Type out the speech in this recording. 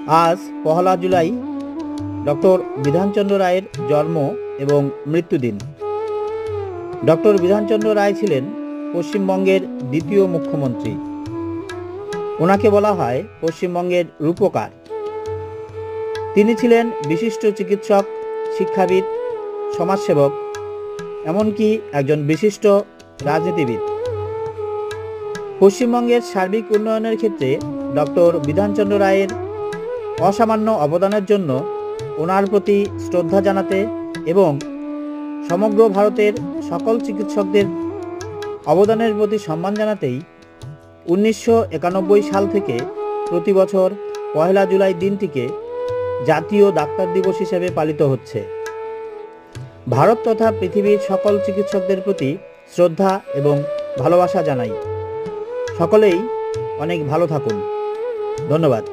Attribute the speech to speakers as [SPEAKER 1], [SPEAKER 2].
[SPEAKER 1] আজ 1 জুলাই ডক্টর বিধানচন্দ্র রায়ের জন্ম এবং মৃত্যুদিন। ডক্টর বিধানচন্দ্র রায় ছিলেন পশ্চিমবঙ্গের দ্বিতীয় মুখ্যমন্ত্রী। ওনাকে বলা হয় পশ্চিমবঙ্গের রূপকার। তিনি ছিলেন বিশিষ্ট চিকিৎসক, শিক্ষাবিদ, সমাজসেবক, এমনকি একজন বিশিষ্ট রাজনীতিবিদ। পশ্চিমবঙ্গের সার্বিক উন্নয়নের ক্ষেত্রে ডক্টর বিধানচন্দ্র রায়ের অসামান্য অবদানের জন্য ওনার প্রতি শ্রদ্ধা জানাতে এবং সমগ্র ভারতের সকল চিকিৎসকদের অবদানের প্রতি সম্মান জানাতেই 1991 সাল থেকে প্রতি বছর 1 জুলাই দিনটিকে জাতীয় ডাক্তার দিবস হিসেবে পালিত হচ্ছে। ভারত তথা পৃথিবীর সকল চিকিৎসকদের প্রতি শ্রদ্ধা এবং ভালোবাসা জানাই। সকলেই অনেক ভালো থাকুন। ধন্যবাদ।